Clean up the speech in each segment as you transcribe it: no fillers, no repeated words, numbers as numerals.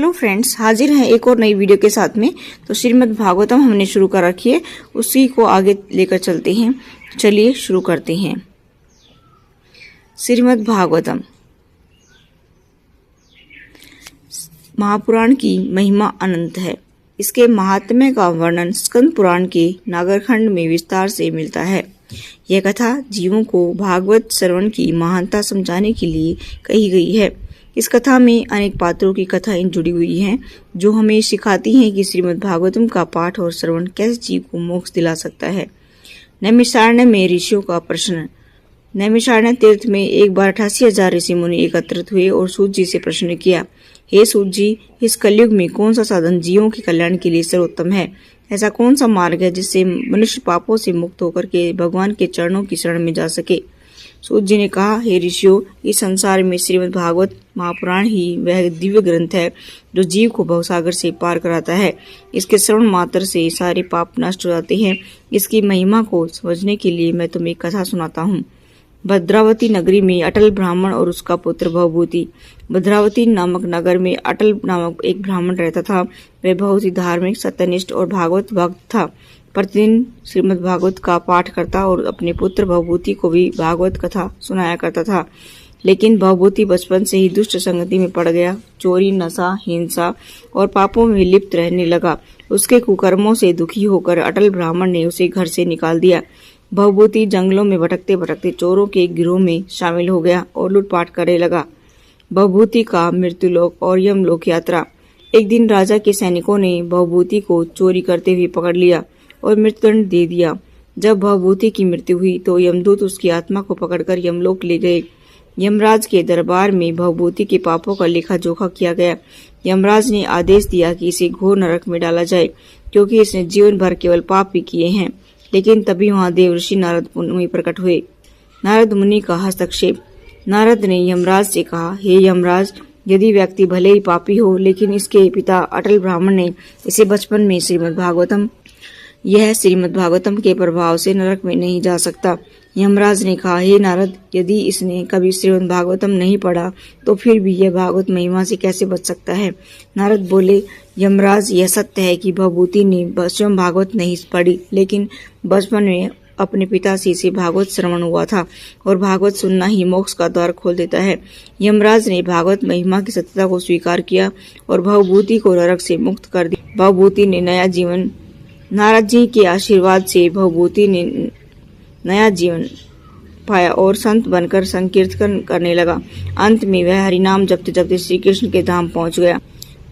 Hello friends, हाजिर हैं एक और नई वीडियो के साथ में। तो श्रीमद् भागवतम हमने शुरू कर रखी है, उसी को आगे लेकर चलते हैं। चलिए शुरू करते हैं। श्रीमद् भागवतम महापुराण की महिमा अनंत है। इसके महात्म्य का वर्णन स्कंद पुराण के नागरखंड में विस्तार से मिलता है। यह कथा जीवों को भागवत श्रवण की महानता समझाने के लिए कही गई है। इस कथा में अनेक पात्रों की कथाएं जुड़ी हुई हैं, जो हमें सिखाती हैं कि श्रीमद् भागवतम का पाठ और श्रवण कैसे जीव को मोक्ष दिला सकता है। नैमिषारण्य में ऋषियों का प्रश्न। नैमिषारण्य तीर्थ में एक बार 88,000 ऋषि मुनि एकत्रित हुए और सूत जी से प्रश्न किया, हे सूत जी, इस कलयुग में कौन सा साधन जीवों के कल्याण के लिए सर्वोत्तम है? ऐसा कौन सा मार्ग है जिससे मनुष्य पापों से मुक्त होकर के भगवान के चरणों की शरण में जा सके? सूत जी ने कहा, हे ऋषियों, इस संसार में श्रीमद् भागवत महापुराण ही वह दिव्य ग्रंथ है जो जीव को भवसागर से पार कराता है। इसके श्रवण मात्र से सारे पाप नष्ट हो जाते हैं। इसकी महिमा को समझने के लिए मैं तुम्हें एक कथा सुनाता हूँ। भद्रावती नगरी में अटल ब्राह्मण और उसका पुत्र भवभूति। भद्रावती नामक नगर में अटल नामक एक ब्राह्मण रहता था। वह बहुत ही धार्मिक, सत्यनिष्ठ और भागवत भक्त था। प्रतिदिन श्रीमद् भागवत का पाठ करता और अपने पुत्र भवभूति को भी भागवत कथा सुनाया करता था। लेकिन भवभूति बचपन से ही दुष्ट संगति में पड़ गया। चोरी, नशा, हिंसा और पापों में लिप्त रहने लगा। उसके कुकर्मों से दुखी होकर अटल ब्राह्मण ने उसे घर से निकाल दिया। भवभूति जंगलों में भटकते भटकते चोरों के गिरोह में शामिल हो गया और लूटपाट करने लगा। भवभूति का मृत्युलोक और यमलोक यात्रा। एक दिन राजा के सैनिकों ने भवभूति को चोरी करते हुए पकड़ लिया और मृत्युदंड दे दिया। जब भवभूति की मृत्यु हुई तो यमदूत उसकी आत्मा को पकड़कर यमलोक ले गए। यमराज के दरबार में भवभूति के पापों का लेखा जोखा किया गया। यमराज ने आदेश दिया कि इसे घोर नरक में डाला जाए, क्योंकि इसने जीवन भर केवल पाप ही किए हैं। लेकिन तभी वहां देवर्षि नारद मुनि प्रकट हुए। नारद मुनि का हस्तक्षेप। नारद ने यमराज से कहा, हे यमराज, यदि व्यक्ति भले ही पापी हो, लेकिन इसके पिता अटल ब्राह्मण ने इसे बचपन में श्रीमद् भागवतम के प्रभाव से नरक में नहीं जा सकता। यमराज ने कहा, हे नारद, यदि इसने कभी श्रीमद् भागवतम नहीं पढ़ा तो फिर भी यह भागवत महिमा से कैसे बच सकता है? नारद बोले, यमराज, यह सत्य है कि भवभूति ने स्वयं भागवत नहीं पढ़ी, लेकिन बचपन में अपने पिता से इसे भागवत श्रवण हुआ था और भागवत सुनना ही मोक्ष का द्वार खोल देता है। यमराज ने भागवत महिमा की सत्यता को स्वीकार किया और भवभूति को नरक से मुक्त कर दिया। भवभूति ने नया जीवन। नारद जी के आशीर्वाद से भवभूति ने नया जीवन पाया और संत बनकर संकीर्तन करने लगा। अंत में वह हरिनाम जपते जपते श्री कृष्ण के धाम पहुंच गया।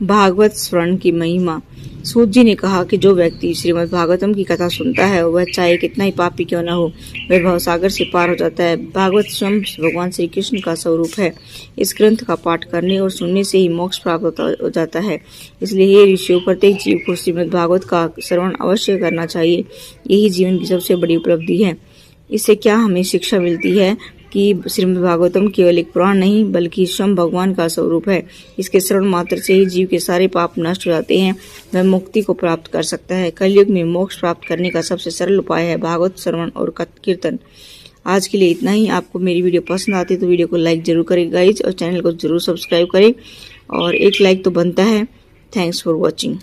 भागवत श्रवण की महिमा। सूत जी ने कहा कि जो व्यक्ति श्रीमद् भागवतम की कथा सुनता है, वह चाहे कितना ही पापी क्यों न हो, वह भवसागर से पार हो जाता है। भागवत स्वयं भगवान श्री कृष्ण का स्वरूप है। इस ग्रंथ का पाठ करने और सुनने से ही मोक्ष प्राप्त हो जाता है। इसलिए हे ऋषियों, प्रत्येक जीव को श्रीमद् भागवत का श्रवण अवश्य करना चाहिए। यही जीवन की सबसे बड़ी उपलब्धि है। इससे क्या हमें शिक्षा मिलती है कि श्रीमद् भागवतम केवल एक पुराण नहीं, बल्कि स्वयं भगवान का स्वरूप है। इसके श्रवण मात्र से ही जीव के सारे पाप नष्ट हो जाते हैं। वह मुक्ति को प्राप्त कर सकता है। कलयुग में मोक्ष प्राप्त करने का सबसे सरल उपाय है भागवत श्रवण और कीर्तन। आज के लिए इतना ही। आपको मेरी वीडियो पसंद आती है तो वीडियो को लाइक जरूर करें गाइज, और चैनल को जरूर सब्सक्राइब करें, और एक लाइक तो बनता है। Thanks for watching.